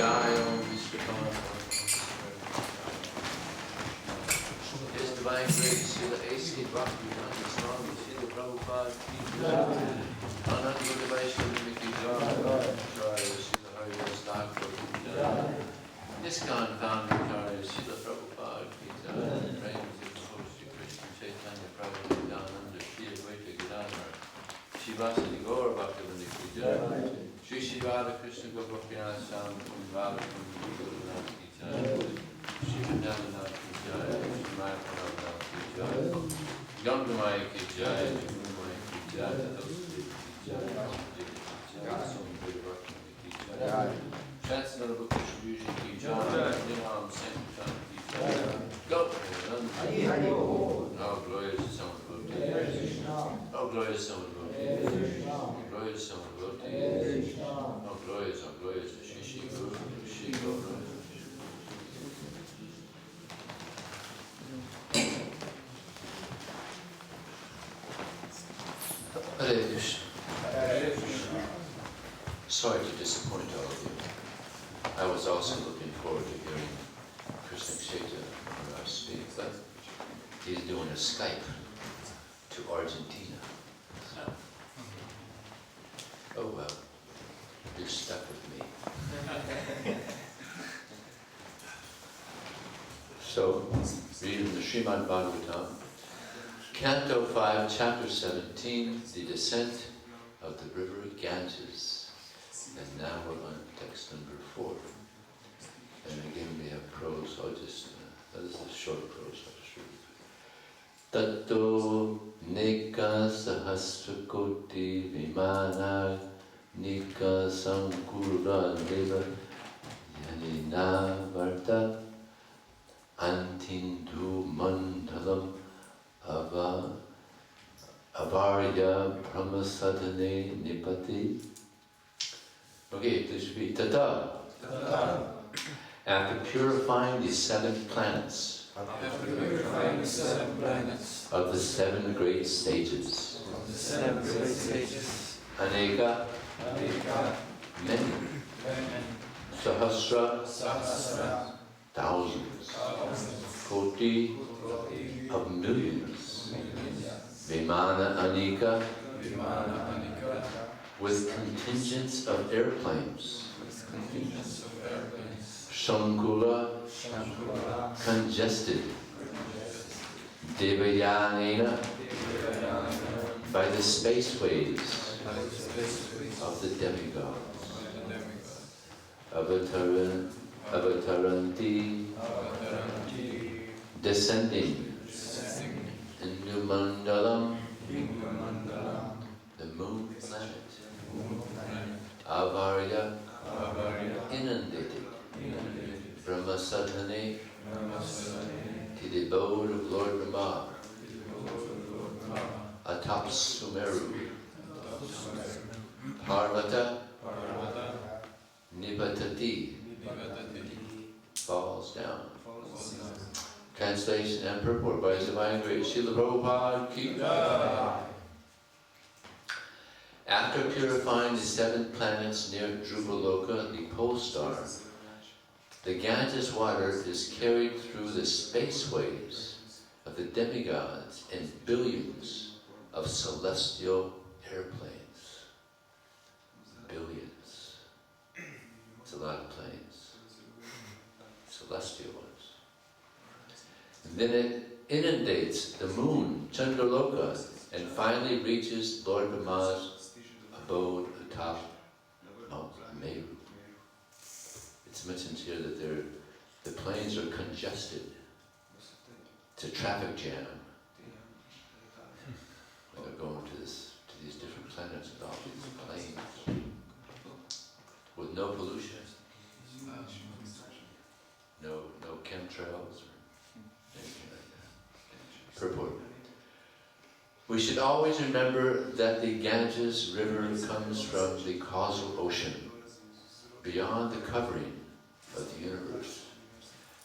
Vijaya, His Divine Grace, Srila A.C. Bhaktivedanta Swami, Srila Prabhupada, Ananda Guru Vaishnava Ki Jai, Srila Haridas Thakur, ISKCON Founder Srila Prabhupada Ki Jai, Praying to the Holy Sri Krishna Chaitanya Prabhu Nityananda, Sri Advaita Gadadhar, Shivasati Gaur Bhaktivinoda Ki Jai, Shri Shri Radha Krishna Gopinath Swami Radha Kundi Gurudana Ki Jai, Shri Vrindavan Ki Jai, Shri Maya Prabhupada Ki Jai, Ganga Maya Ki Jai, Guru Maya Ki Jai, Tattva Ki Jai, Swami Guru Bhaktivinoda Ki Jai, Chancellor Book Distribution Ki Jai, Niham Sankirtan Ki Jai, Go! Oh, glorious Son of Devotee. Oh, glorious Son of Devotee. Glorious Son of Devotee. Oh, glorious Shri Shri Guru, Shri Guru. Hare Krishna. Sorry to disappoint all of you. I was also looking forward to hearing Krishna Chaitanya speak, but he's doing a Skype to Argentina. So, oh well, you're stuck with me. So, reading the Srimad Bhagavatam, Canto 5, Chapter 17, the descent of the river Ganges. And now we're on text number 4. And again we have prose, so I'll just, this is a short prose, I'll just read it. Tato Nika Sahasrakoti Vimana Nika Sankura Deva Yanina Varta Antindu Mandalam Avarya Brahmasadhane Nipati. Okay, this will be Tata. After purifying the 7 planets of the 7 great stages, Aneka, many, Sahasra, thousands, Koti, of millions, Vimana Anika, with contingents of airplanes, Shankula, congested, Devayanena, by the spaceways of the demigods, Avataranti, descending in Numandalam, the moon planet, Avarya, inundated, Brahmasadhane, to the abode of Lord Brahma, atop Sumeru, Parvata, Nibatati, falls down. Translation and purport by His Divine Grace, Srila Prabhupada Ki Jai. After purifying the 7 planets near Dhruvaloka, the pole star, the Ganges water is carried through the spaceways of the demigods in billions of celestial airplanes. Billions. It's a lot of planes. Celestial ones. And then it inundates the moon, Chandraloka, and finally reaches Lord Brahma's abode atop Mount Meru. It's mentioned here that the planes are congested. It's a traffic jam. When they're going to these different planets with all these planes, with no pollution, no chemtrails or anything like that. Purport. We should always remember that the Ganges River comes from the causal ocean, beyond the covering of the universe.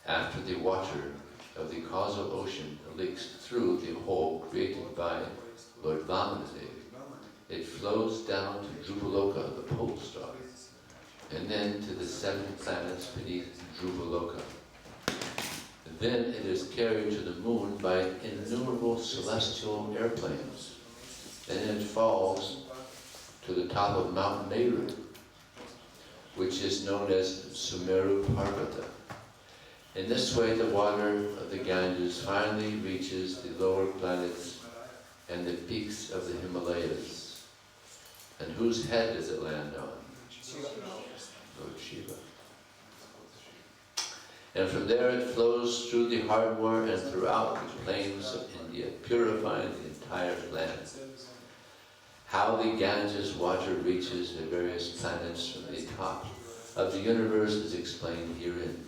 After the water of the causal ocean leaks through the hole created by Lord Vamanadev, it flows down to Dhruvaloka, the pole star, and then to the 7 planets beneath Dhruvaloka. Then it is carried to the moon by innumerable celestial airplanes. Then it falls to the top of Mount Meru, which is known as Sumeru Parvata. In this way, the water of the Ganges finally reaches the lower planets and the peaks of the Himalayas. And whose head does it land on? Lord Shiva. And from there it flows through the hardware and throughout the plains of India, purifying the entire land. How the Ganges water reaches the various planets from the top of the universe is explained herein.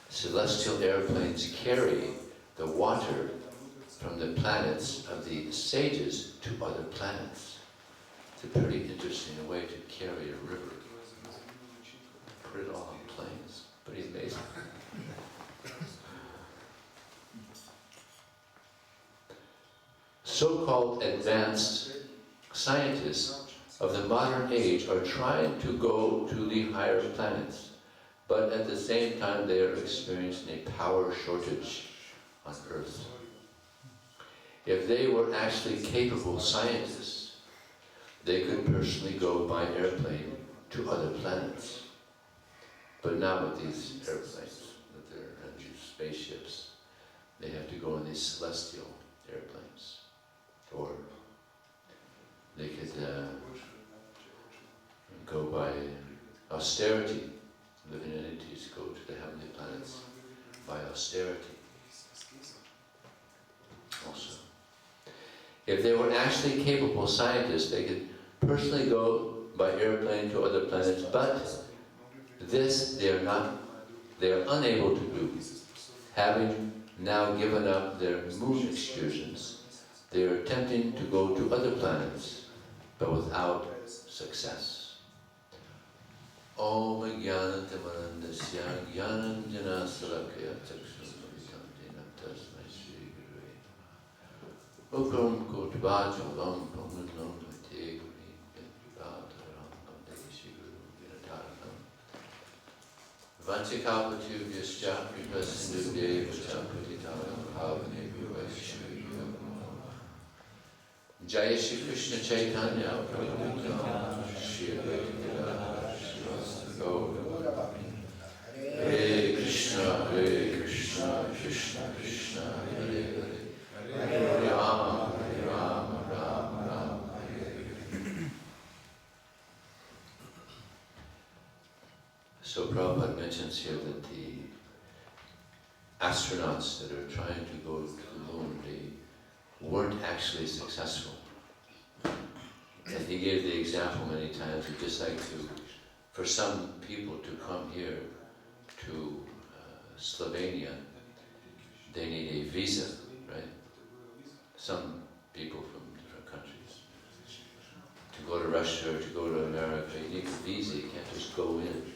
Celestial airplanes carry the water from the planets of the sages to other planets. It's a pretty interesting way to carry a river. Put it all on planes. Pretty amazing. So-called advanced scientists of the modern age are trying to go to the higher planets, but at the same time they are experiencing a power shortage on Earth. If they were actually capable scientists, they could personally go by airplane to other planets. But now with these airplanes, with their spaceships, they have to go in these celestial airplanes. Or they could go by austerity, living entities go to the heavenly planets by austerity also. If they were actually capable scientists, they could personally go by airplane to other planets, but this they are unable to do. Having now given up their moon excursions, they are attempting to go to other planets, but without success. Om Jnanantamanandasya Jnananjana Salakaya Chakshunamritantina Tasmai Shri Gurave Ukram Kotvajalam Pamudlam Mate Guri Bhataram Amde Shri Guru Vinataranam Vanchikapatubhyascha Kripasindubhyeva Champatitaram Bhavane Bhuvashri Jaya Shri Krishna Chaitanya Prabhu Nityananda Shri Advaita Shri Gaura Hare Krishna Krishna Krishna Hare Hare Hare Rama Rama Rama Hare Hare. So Prabhupada mentions here that the astronauts that are trying to go to the moon, they weren't actually successful. And he gave the example many times, it's just like for some people to come here to Slovenia, they need a visa, right? Some people from different countries. To go to Russia or to go to America, you need a visa, you can't just go in.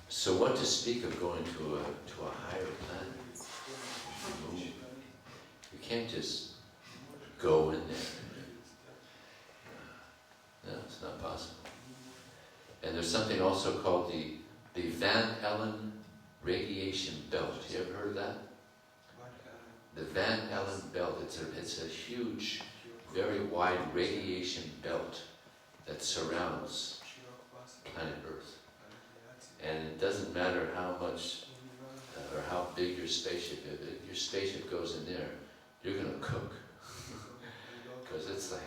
So what to speak of going to a higher planet? You can't just go in there. No, it's not possible. And there's something also called the Van Allen radiation belt. You ever heard of that? The Van Allen belt, it's a huge, very wide radiation belt that surrounds planet Earth. And it doesn't matter how much or how big your spaceship is. If your spaceship goes in there, you're going to cook. Because it's like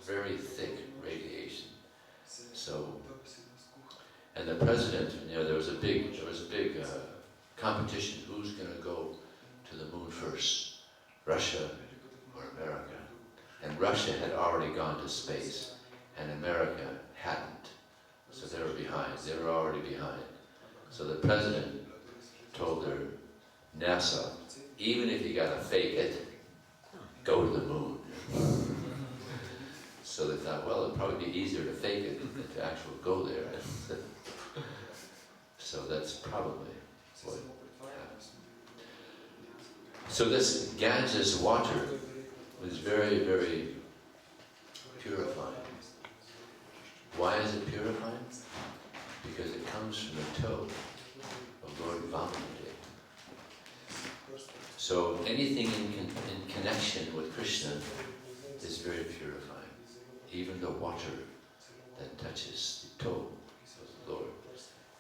very thick radiation. So, and the president, there was a big competition. Who's going to go to the moon first, Russia or America? And Russia had already gone to space, and America hadn't. So they were behind. They were already behind. So the president told their NASA, even if you got to fake it, go to the moon. So they thought, well, it'd probably be easier to fake it than to actually go there. So that's probably what happened. So this Ganges water was very, very purifying. Why is it purifying? Because it comes from the toe of Lord Vamanadev. So anything in connection with Krishna is very purifying. Even the water that touches the toe of the Lord.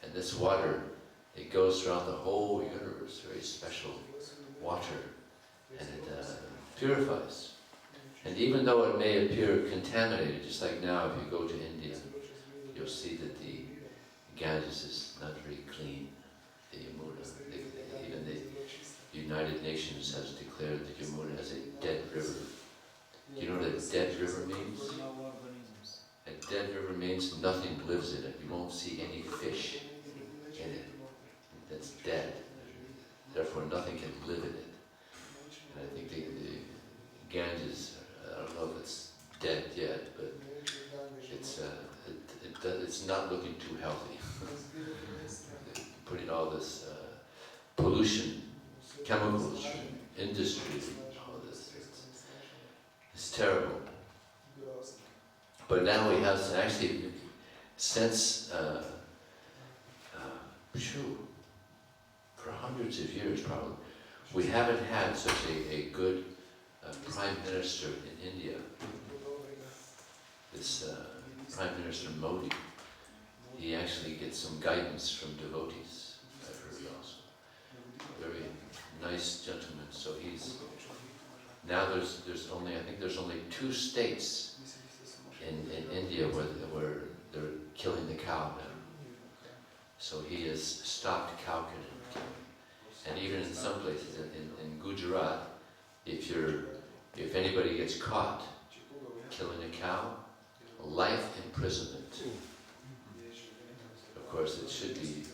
And this water, it goes throughout the whole universe, very special water, and it purifies. And even though it may appear contaminated, just like now if you go to India, you'll see that the Ganges is not very clean, the Yamuna. Even the United Nations has declared that Yamuna is a dead river. Do you know what a dead river means? A dead river means nothing lives in it. You won't see any fish in it. That's dead. Therefore nothing can live in it. And I think the Ganges, I don't know if it's dead yet, but it's not looking too healthy. Putting all this pollution, chemicals, industry, all this, it's terrible. But now we have actually, since for hundreds of years probably, we haven't had such a good Prime Minister in India. This Prime Minister Modi, he actually gets some guidance from devotees, I've heard also. Very nice gentleman. So he's, now there's only, I think there's only 2 states in India where they're killing the cow now. So he has stopped cow killing. And even in some places, in Gujarat, if anybody gets caught killing a cow, life imprisonment. Of course, it should be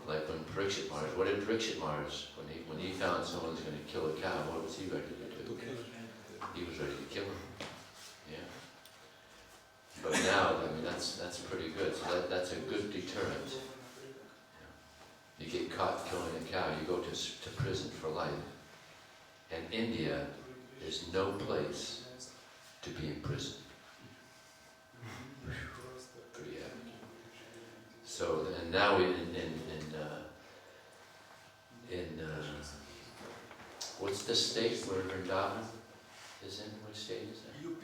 like when Parikshit Maharaj. What did Parikshit Maharaj, when he found someone's going to kill a cow, what was he ready to do? He was ready to kill him. Yeah. But now, I mean, that's pretty good. So that's a good deterrent. You get caught killing a cow, you go to prison for life. And India is no place to be in prison. Pretty happy. So, and now what's the state where Vrindavan is in? Which state is that? UP.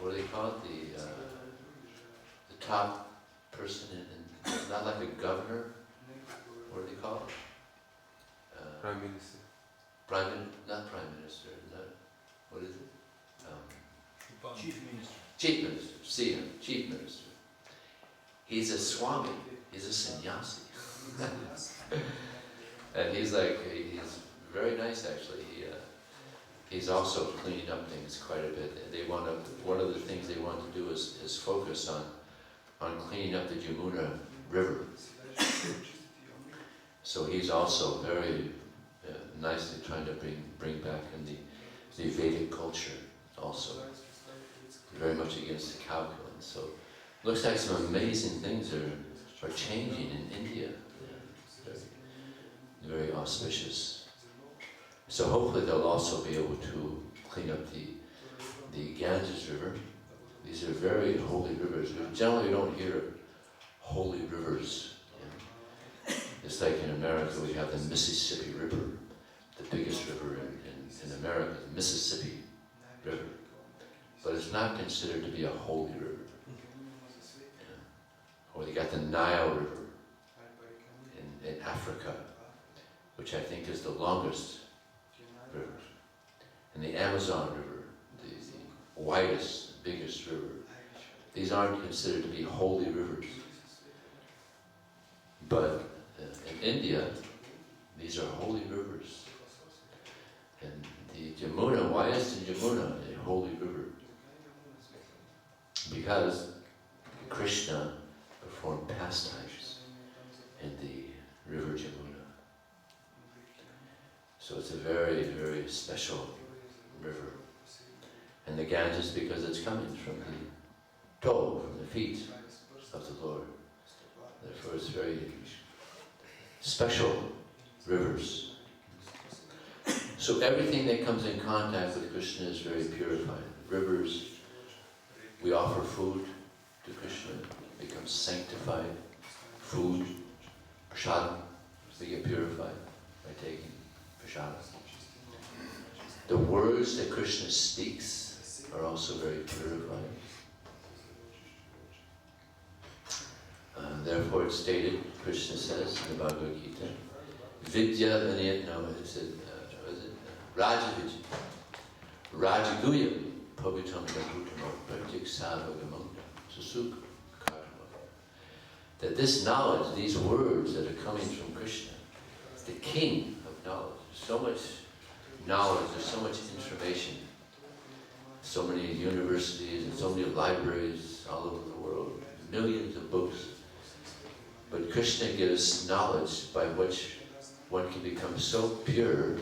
What do they call it? The top person in not like a governor. What do they call it? Prime Minister. Not Prime Minister. What is it? Chief Minister. Chief Minister. See him. Chief Minister. He's a Swami. He's a sannyasi. And he's very nice actually. He's also cleaning up things quite a bit. One of the things they want to do is focus on cleaning up the Yamuna River. So he's also very nicely trying to bring back in the Vedic culture also. Very much against the cow killing. So looks like some amazing things are changing in India. Very auspicious. So hopefully they'll also be able to clean up the Ganges River. These are very holy rivers. We generally don't hear holy rivers. It's like in America we have the Mississippi River, the biggest river in America, the Mississippi River. But it's not considered to be a holy river. Or they got the Nile River in Africa, which I think is the longest river. And the Amazon River, the widest, biggest river. These aren't considered to be holy rivers. But in India, these are holy rivers. And the Yamuna, why is the Yamuna a holy river? Because Krishna performed pastimes in the river Yamuna. So it's a very, very special river. And the Ganges, because it's coming from the toe, from the feet of the Lord. Therefore it's very special rivers. So everything that comes in contact with Krishna is very purifying. Rivers, offer food to Krishna, it becomes sanctified. Food, prasadam, we get purified by taking prasadam. The words that Krishna speaks are also very purifying. Therefore it's stated, Krishna says in the Bhagavad Gita, Vidya Vinayat, Raja Vidya, Rajaguyam, Pavitam Gabhutamo, Pratik Savagamam, Susuk Kartamam. That this knowledge, these words that are coming from Krishna, is the king of knowledge. There's so much knowledge, there's so much information, so many universities and so many libraries all over the world, millions of books. But Krishna gives knowledge by which one can become so pure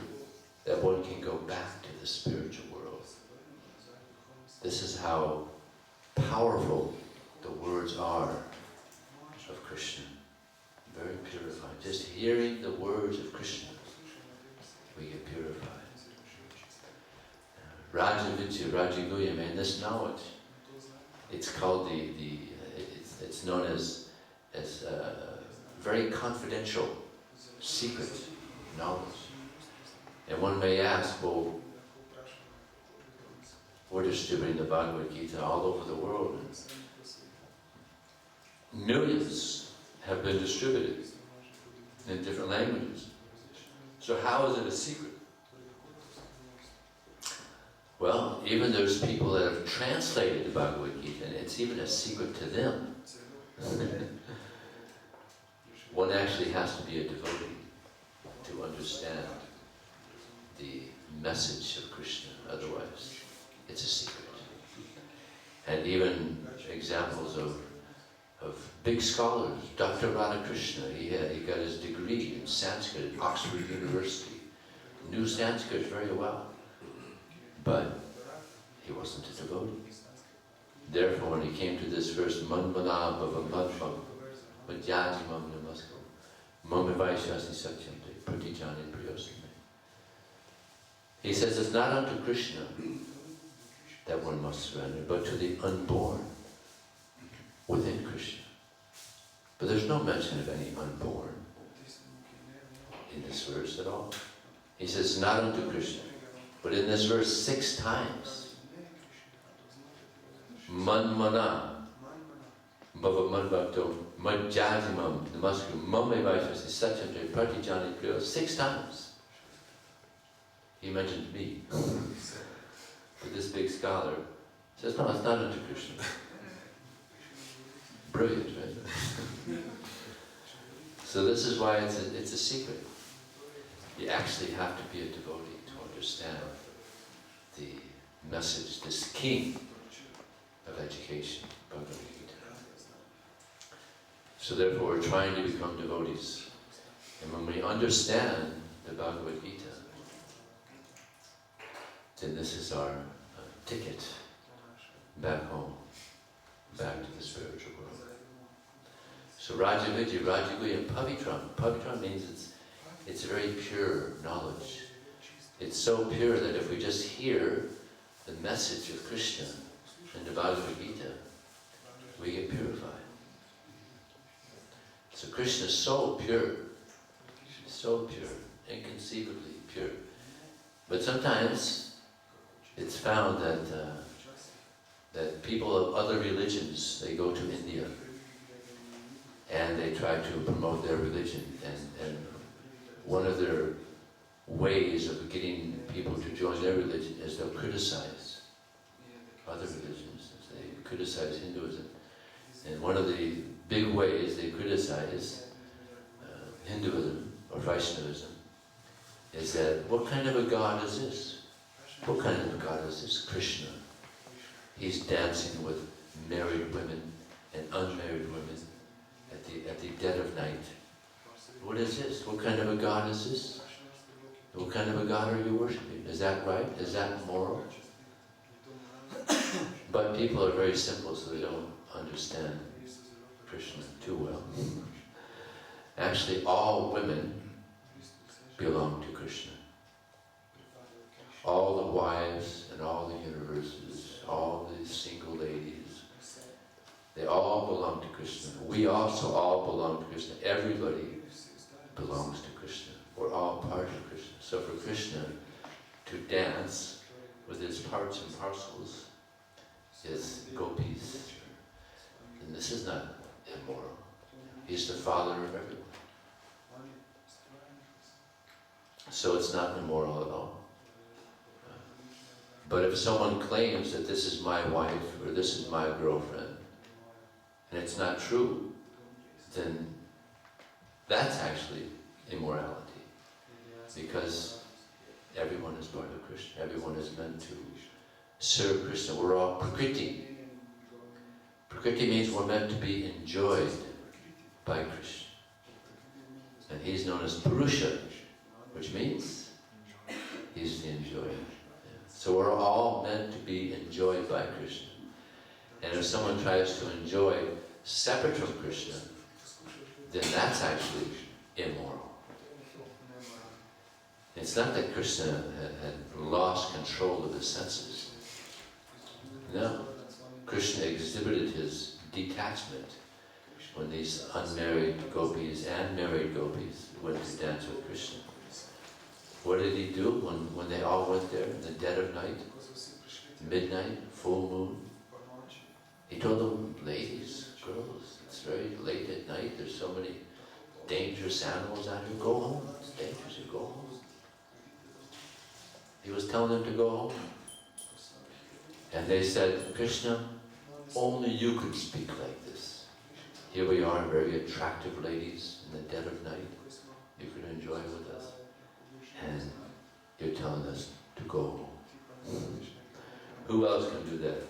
that one can go back to the spiritual world. This is how powerful the words are of Krishna. Very purifying. Just hearing the words of Krishna, we get purified. Rajavidya, Rajaguyam, and this knowledge, it's called it's known as very confidential, secret knowledge. And one may ask, well, we're distributing the Bhagavad Gita all over the world. Millions have been distributed in different languages. So how is it a secret? Well, even there's people that have translated the Bhagavad Gita, and it's even a secret to them. One actually has to be a devotee to understand the message of Krishna, otherwise it's a secret. And even examples of big scholars, Dr. Radhakrishna, he got his degree in Sanskrit at Oxford University, knew Sanskrit very well, but he wasn't a devotee. Therefore, when he came to this verse, Manmana Bhava Madhvam, Madhyajimam Namaskar, Mamavaishasi Satyam Te, Pratijani Priyosame. He says it's not unto Krishna that one must surrender, but to the unborn within Krishna. But there's no mention of any unborn in this verse at all. He says not unto Krishna, but in this verse 6 times. Manmana, Bhava Madbhakto, Madhyajimam, Namaskar, Mamavaishasi Satyam Te, Pratijani Priyosame, 6 times. He mentioned me. But this big scholar says, no, it's not unto Krishna. Brilliant, right? So this is why it's a secret. You actually have to be a devotee to understand the message, this king of education, Bhagavad Gita. So therefore we're trying to become devotees. And when we understand the Bhagavad Gita, then this is our ticket back home, back to the spiritual world. So Rajavidya, Rajaguyam, Pavitram. Pavitram means it's very pure knowledge. It's so pure that if we just hear the message of Krishna in the Bhagavad Gita, we get purified. So Krishna is so pure, inconceivably pure. But sometimes it's found that people of other religions, they go to India and they try to promote their religion, and one of their ways of getting people to join their religion is they'll criticize other religions. They criticize Hinduism. And one of the big ways they criticize Hinduism or Vaishnavism is that, what kind of a God is this? What kind of a God is this? Krishna. He's dancing with married women and unmarried women at the dead of night. What is this? What kind of a God is this? What kind of a God are you worshipping? Is that right? Is that moral? But people are very simple, so they don't understand Krishna too well. Actually, all women belong to Krishna. All the wives and all the universes, all the single ladies, all belong to Krishna. We also all belong to Krishna. Everybody belongs to Krishna. We're all part of Krishna. So for Krishna to dance with his parts and parcels, his gopis, and this is not immoral. He's the father of everyone. So it's not immoral at all. But if someone claims that this is my wife or this is my girlfriend, and it's not true, then that's actually immorality. Because everyone is part of Krishna. Everyone is meant to serve Krishna. We're all Prakriti. Prakriti means we're meant to be enjoyed by Krishna. And he's known as Purusha, which means he's the enjoyer. So we're all meant to be enjoyed by Krishna. And if someone tries to enjoy separate from Krishna, then that's actually immoral. It's not that Krishna had lost control of his senses. No. Krishna exhibited his detachment when these unmarried gopis and married gopis went to dance with Krishna. What did he do when they all went there in the dead of night, midnight, full moon? He told them, ladies, girls, it's very late at night, there's so many dangerous animals out here, go home, it's dangerous, you go home. He was telling them to go home. And they said, Krishna, only you can speak like this. Here we are, very attractive ladies in the dead of night. You can enjoy with us. And you're telling us to go home. Who else can do that?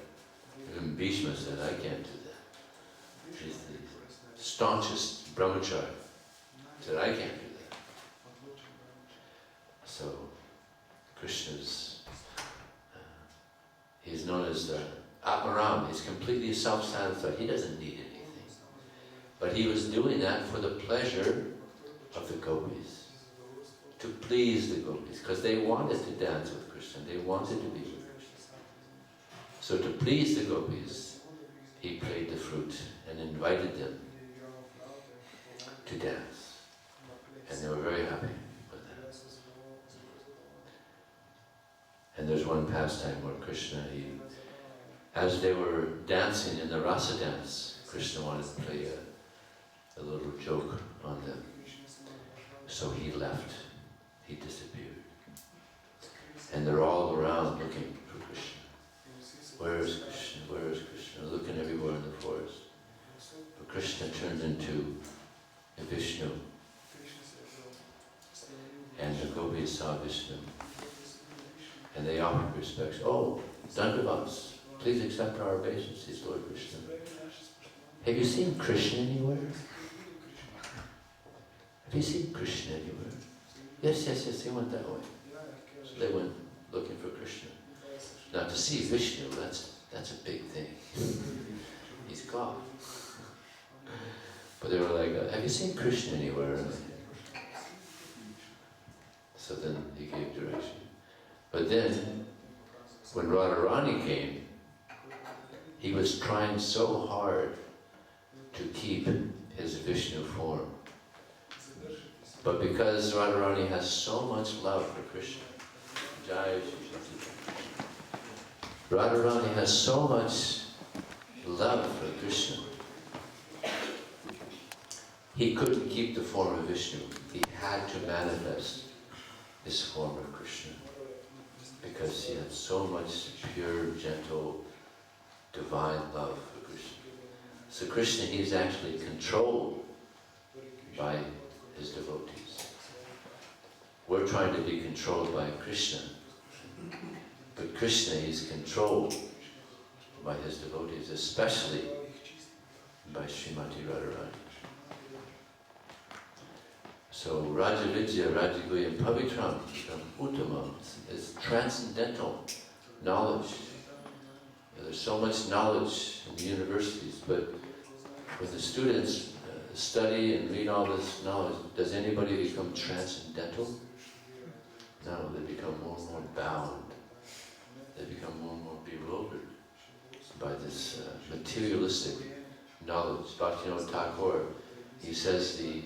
Even Bhishma said, I can't do that. She's the staunchest brahmachari. Said, I can't do that. So, Krishna's, he's known as the Atmaram. He's completely self-satisfied. He doesn't need anything. But he was doing that for the pleasure of the gopis. To please the gopis, because they wanted to dance with Krishna, they wanted to be with Krishna. So to please the gopis, he played the flute and invited them to dance. And they were very happy with that. And there's one pastime where Krishna, as they were dancing in the rasa dance, Krishna wanted to play a little joke on them. So he left. He disappeared. And they're all around looking for Krishna. Where is Krishna? Where is Krishna? Looking everywhere in the forest. But Krishna turned into a Vishnu. And the gopis saw Vishnu. And they offered respects. Oh, Dandavats, please accept our obeisances, Lord Krishna. Have you seen Krishna anywhere? Have you seen Krishna anywhere? Yes, yes, yes, they went that way. So they went looking for Krishna. Now to see Vishnu, that's a big thing. He's God. But they were like, have you seen Krishna anywhere? So then he gave direction. But then, when Radharani came, he was trying so hard to keep his Vishnu form. But because Radharani has so much love for Krishna, Jai Radharani has so much love for Krishna, he couldn't keep the form of Vishnu. He had to manifest this form of Krishna because he had so much pure, gentle, divine love for Krishna. So Krishna, he's actually controlled by his devotees. We're trying to be controlled by Krishna, but Krishna is controlled by his devotees, especially by Srimati Radharani. So Raja Vidya, Raja Guyam, Pavitram, Uttamam is transcendental knowledge. There's so much knowledge in the universities, but when the students study and read all this knowledge, does anybody become transcendental? No, they become more and more bound. They become more and more bewildered by this materialistic knowledge. Bhaktivinoda Thakur, he says the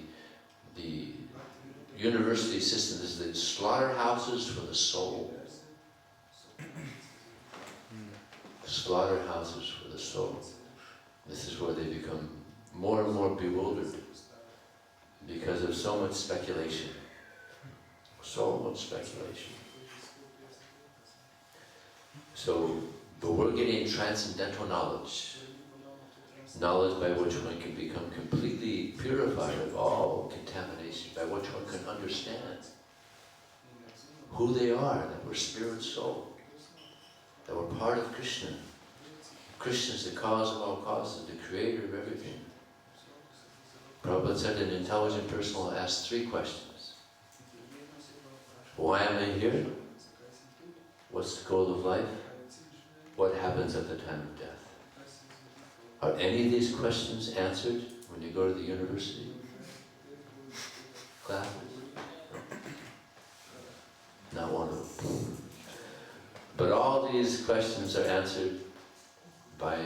university system is the slaughterhouses for the soul. Slaughterhouses for the soul. This is where they become more and more bewildered because of so much speculation. So much speculation. So, but we're getting transcendental knowledge. Knowledge by which one can become completely purified of all contamination, by which one can understand who they are, that we're spirit soul, that we're part of Krishna. Krishna is the cause of all causes, the creator of everything. Prabhupada said an intelligent person will ask 3 questions. Why am I here? What's the goal of life? What happens at the time of death? Are any of these questions answered when you go to the university? Classes? Not one of them. But all these questions are answered by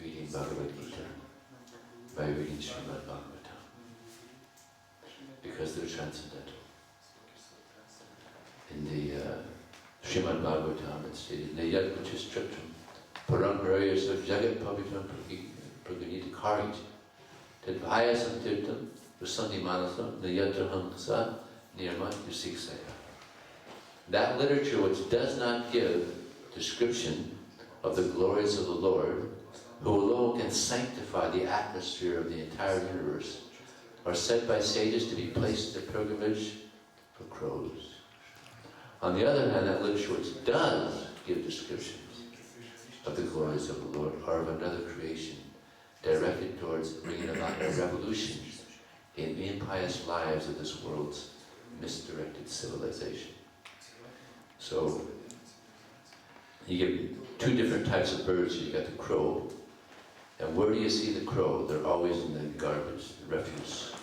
reading Bhagavad Gita, by reading Srimad Bhagavatam, because they're transcendental. In the Srimad Bhagavatam, it's stated, Nayat Vachistraptam Paramparaya Jagat Pavitam Praganita Karij Tadvaya Samtirtam Vasanti Manasam Nayadraham Sa Nirmat Yusiksaya. That literature which does not give description of the glories of the Lord, who alone can sanctify the atmosphere of the entire universe, are said by sages to be placed in the pilgrimage for crows. On the other hand, that literature which does give descriptions of the glories of the Lord are of another creation, directed towards bringing about a revolution in the impious lives of this world's misdirected civilization. So, you get 2 different types of birds. You got the crow, and where do you see the crow? They're always in the garbage, the refuse,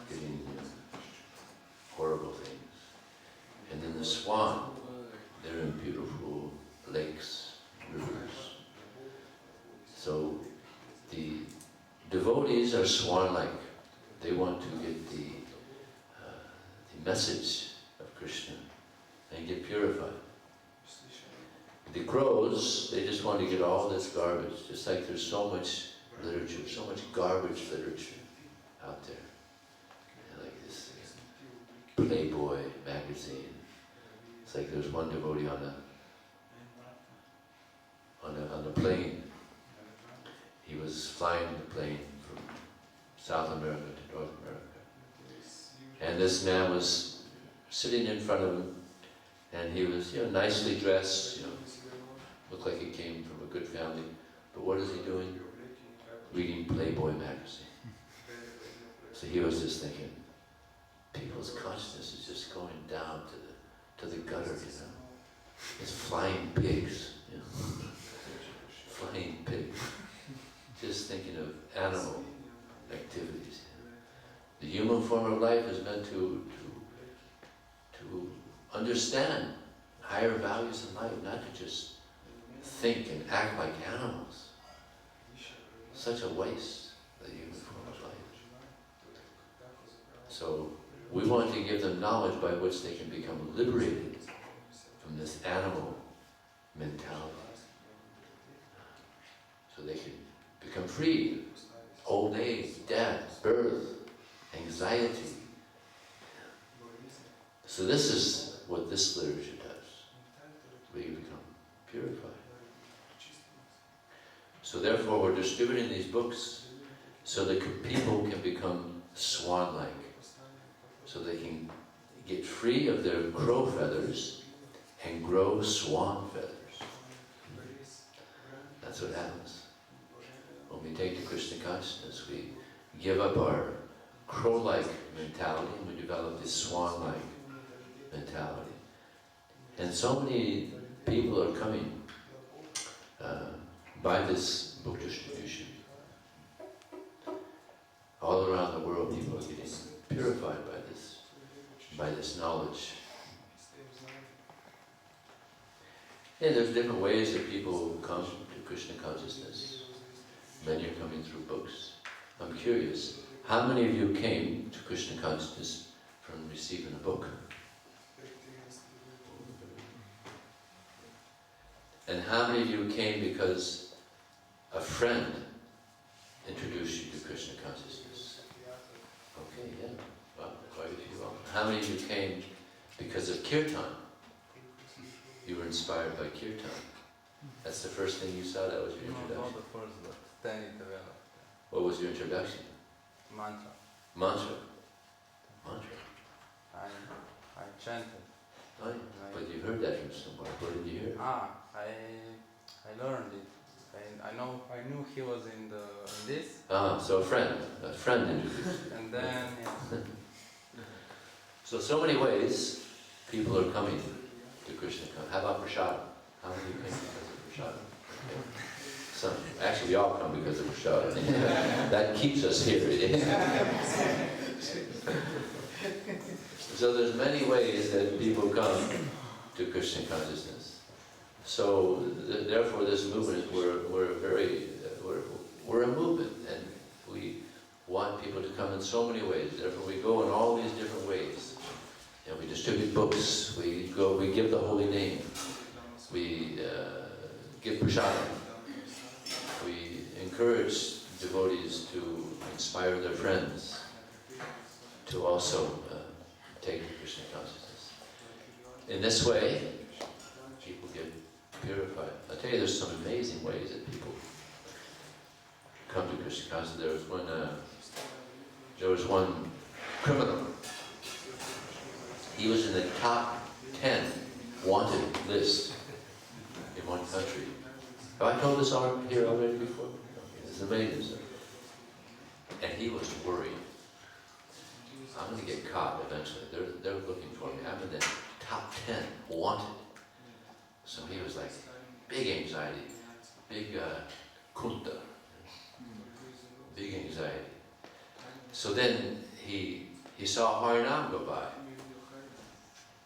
getting horrible things. And then the swan, they're in beautiful lakes, rivers. So the devotees are swan-like. They want to get the message of Krishna and get purified. The crows, they just want to get all this garbage, just like there's so much literature, so much garbage literature out there. And like this Playboy magazine. It's like there's one devotee on the plane. He was flying the plane from South America to North America. And this man was sitting in front of him, and he was, nicely dressed, looked like he came from a good family. But what is he doing? Reading Playboy magazine. So he was just thinking, people's consciousness is just going down to the gutter, It's flying pigs, Flying pigs. Just thinking of animal activities. The human form of life is meant to understand higher values in life, not to just think and act like animals. Such a waste, the human form of life. So we want to give them knowledge by which they can become liberated from this animal mentality. So they can become free of old age, death, birth, anxiety. So this is what this literature does. We become purified. So therefore we're distributing these books so that people can become swan-like. So they can get free of their crow feathers and grow swan feathers. That's what happens. When we take the Krishna consciousness, we give up our crow-like mentality and we develop this swan-like mentality. And so many people are coming by this book distribution. All around the world, people are getting purified by this knowledge. And there's different ways that people come to Krishna consciousness. Many are coming through books. I'm curious, how many of you came to Krishna consciousness from receiving a book? And how many of you came because a friend introduced you to Krishna consciousness? Okay, yeah, well, quite a few. How many of you came because of kirtan? You were inspired by kirtan. That's the first thing you saw, that was your introduction? No, not the first, but then it developed. What was your introduction? Mantra. Mantra. Mantra. I chanted. Oh, yeah. But you heard that from somewhere. Where did you hear it? I learned it. I knew he was in this. So a friend introduced you. And then So many ways people are coming to Krishna. How about prasad? How many came because of prasad? Okay. Some. Actually, we all come because of prasad. That keeps us here. So there's many ways that people come to Krishna consciousness. So therefore, this movement is we're a movement, and we want people to come in so many ways. Therefore, we go in all these different ways. And we distribute books. We give the holy name. We give prasadam. We encourage devotees to inspire their friends to also take the Krishna consciousness. In this way, people get purified. I'll tell you, there's some amazing ways that people come to Krishna consciousness. There was one criminal. He was in the top 10 wanted list in one country. Have I told this here already before? It's amazing. And he was worried. I'm going to get caught eventually. They're looking for me. I'm in the top 10 wanted. So he was like, big anxiety, big kunta, big anxiety. So then he saw Harinam go by,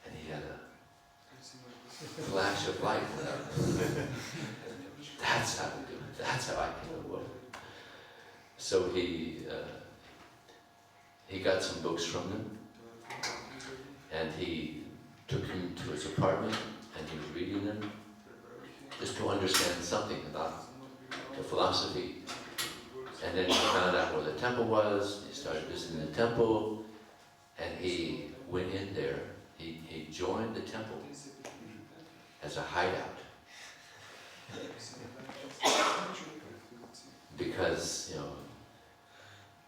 and he had a flash of light. That's how to do it. That's how I can do it. So he got some books from them, and he took him to his apartment, and he was reading them, just to understand something about the philosophy. And then he found out where the temple was. He started visiting the temple, and he went in there. He joined the temple as a hideout. Because,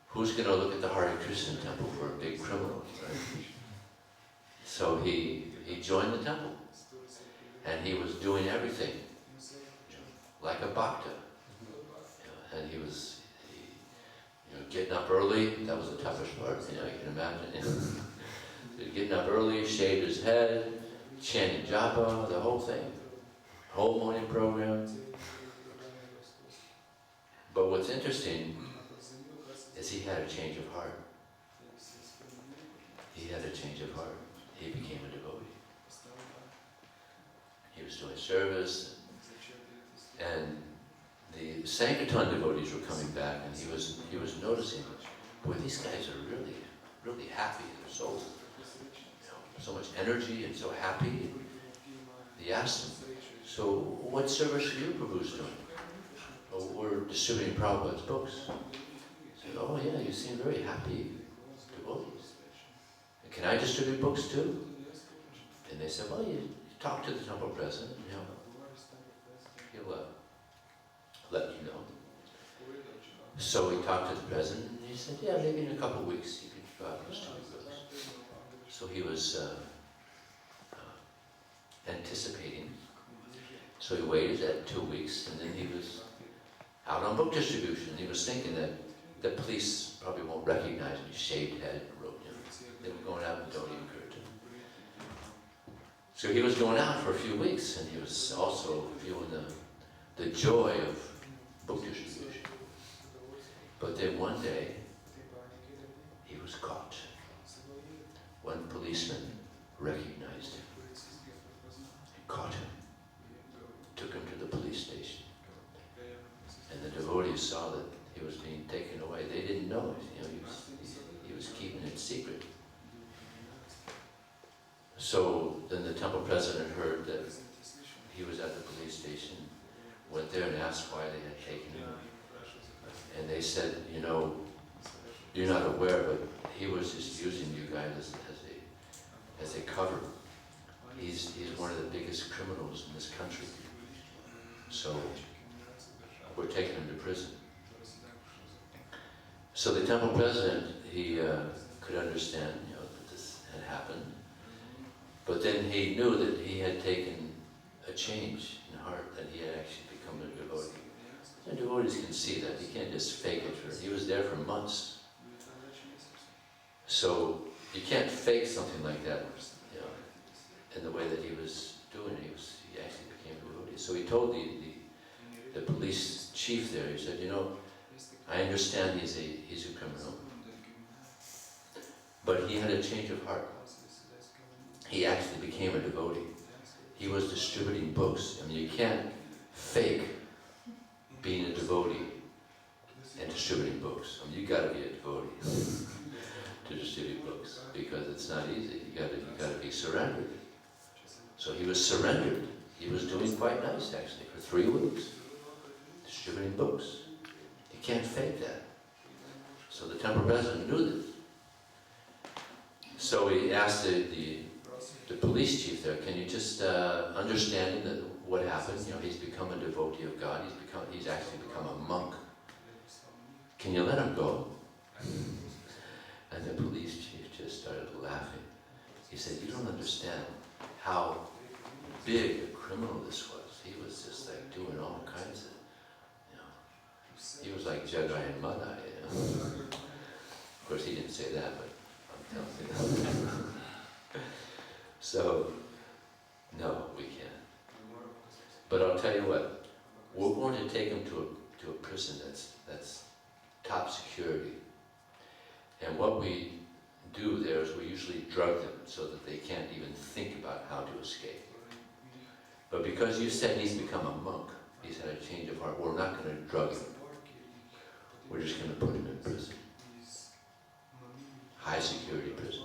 who's going to look at the Hare Krishna temple for a big criminal, right? So he joined the temple, and he was doing everything like a bhakta. And he was getting up early. That was the toughest part, you can imagine. Getting up early, shaved his head, chanting japa, the whole thing. Whole morning program. But what's interesting is he had a change of heart. He had a change of heart. He became a devotee. He was doing service, and the Sankirtan devotees were coming back, and he was noticing, boy, these guys are really, really happy. They're so much energy and so happy. He asked him, so what service are you, Prabhu's doing? Oh, we're distributing Prabhupada's books. He said, oh yeah, you seem very happy devotees. Can I distribute books too? And they said, well, you talk to the temple president, he'll let you know. So he talked to the president, and he said, yeah, maybe in a couple of weeks you can go out and distribute books. So he was anticipating. So he waited at 2 weeks, and then he was out on book distribution. He was thinking that the police probably won't recognize him. He shaved head, wrote him. They were going out and don't even encourage him. So he was going out for a few weeks, and he was also feeling the joy of book distribution. But then one day, he was caught. One policeman recognized him and caught him, took him to the police station. And the devotee devotees saw that he was being taken away. They didn't know it. You know, he was keeping it secret. So then the temple president heard that he was at the police station, went there and asked why they had taken him. And they said, you know, you're not aware, but he was just using you guys as a cover. He's one of the biggest criminals in this country. So we're taking him to prison. So the temple president, he could understand, you know, that this had happened. But then he knew that he had taken a change in heart, that he had actually become a devotee. And devotees can see that. You can't just fake it. He was there for months. So you can't fake something like that, you know, in the way that he was doing it. He actually became a devotee. So he told the police chief there, he said, you know, I understand he's a criminal, but he had a change of heart. He actually became a devotee. He was distributing books. I mean, you can't fake being a devotee and distributing books. I mean, you got to be a devotee to distribute books, because it's not easy. You got to be surrendered. So he was surrendered. He was doing quite nice, actually, for 3 weeks, distributing books. You can't fake that. So the temple president knew this. So he asked the police chief there, can you just, understanding that what happened, you know, he's become a devotee of God, he's actually become a monk. Can you let him go? And the police chief just started laughing. He said, you don't understand how big a criminal this was. He was just like doing all kinds of, you know, he was like Jedi and Madai, you know. Of course he didn't say that, but I'm telling you. So, no, we can't. But I'll tell you what, we're going to take him to a prison that's top security. And what we do there is we usually drug them so that they can't even think about how to escape. But because you said he's become a monk, he's had a change of heart, we're not going to drug him. We're just going to put him in prison. High security prison.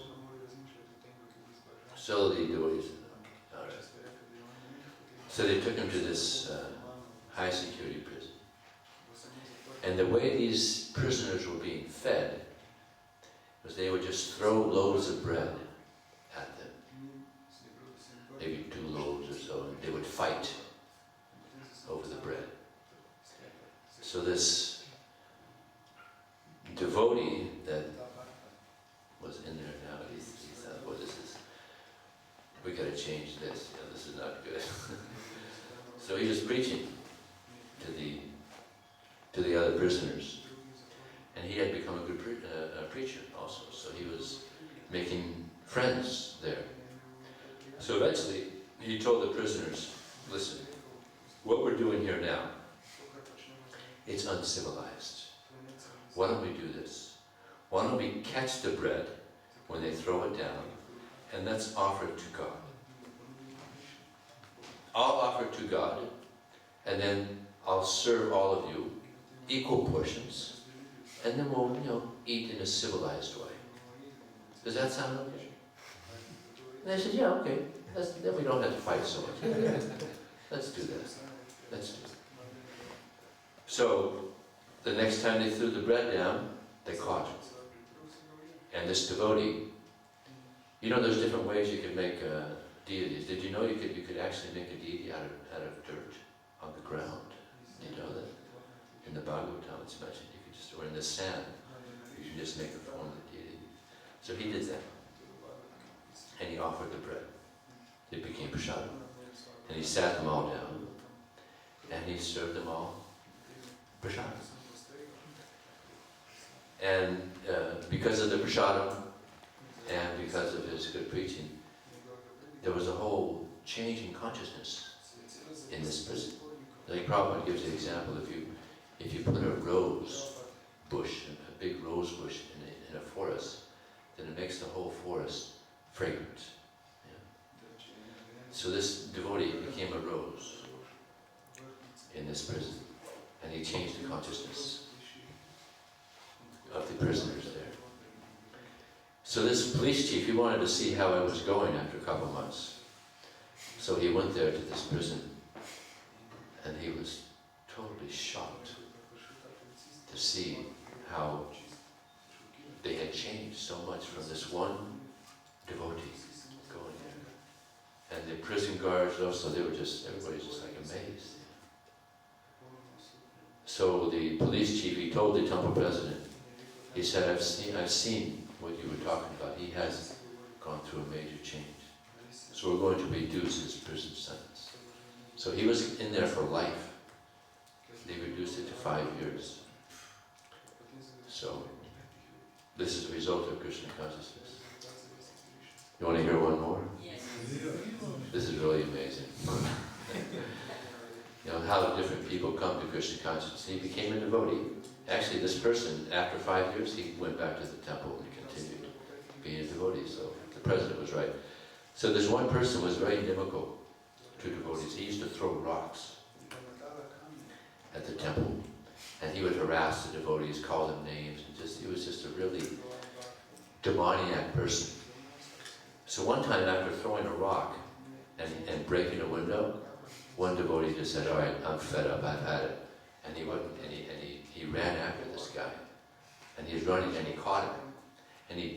So the devotees, all right. So they took him to this high security prison. And the way these prisoners were being fed was they would just throw loaves of bread at them. Maybe 2 loaves or so, and they would fight over the bread. So this devotee that was in there now, he thought, well, we got to change this. You know, this is not good. So he was preaching to the other prisoners, and he had become a good preacher also. So he was making friends there. So eventually, he told the prisoners, "Listen, what we're doing here now, it's uncivilized. Why don't we do this? Why don't we catch the bread when they throw it down, and let's offer it to God. I'll offer it to God, and then I'll serve all of you equal portions, and then we'll, you know, eat in a civilized way. Does that sound okay?" And they said, "Yeah, okay. Then we don't have to fight so much. Let's do that. Let's do it." So the next time they threw the bread down, they caught it. And this devotee, you know, there's different ways you can make deities. Did you know you could actually make a deity out of dirt on the ground? Did you know that? In the Bhagavatam it's mentioned, you could just, or in the sand, you can just make a form of the deity. So he did that. And he offered the bread. It became prasadam. And he sat them all down, and he served them all prasadam. And because of the prasadam, and because of his good preaching, there was a whole change in consciousness in this prison. Like Prabhupada gives an example, if you put a rose bush, a big rose bush in a forest, then it makes the whole forest fragrant. Yeah. So this devotee became a rose in this prison. and he changed the consciousness of the prisoners there. So this police chief, he wanted to see how I was going after a couple months. So he went there to this prison, and he was totally shocked to see how they had changed so much from this one devotee going there. And the prison guards also, everybody's just like amazed. So the police chief, he told the temple president, he said, I've seen what you were talking about. He has gone through a major change. So we're going to reduce his prison sentence. So he was in there for life. They reduced it to 5 years. So this is the result of Krishna consciousness. You want to hear one more? Yes. This is really amazing. You know, how different people come to Krishna consciousness. He became a devotee. Actually, this person, after 5 years, he went back to the temple and continued being a devotee. So the president was right. So this one person was very inimical to devotees. He used to throw rocks at the temple, and he would harass the devotees, call them names, and he was just a really demoniac person. So one time, after throwing a rock and breaking a window, one devotee just said, "All right, I'm fed up. I've had it." And he ran after this guy, and he was running, and he caught him, and he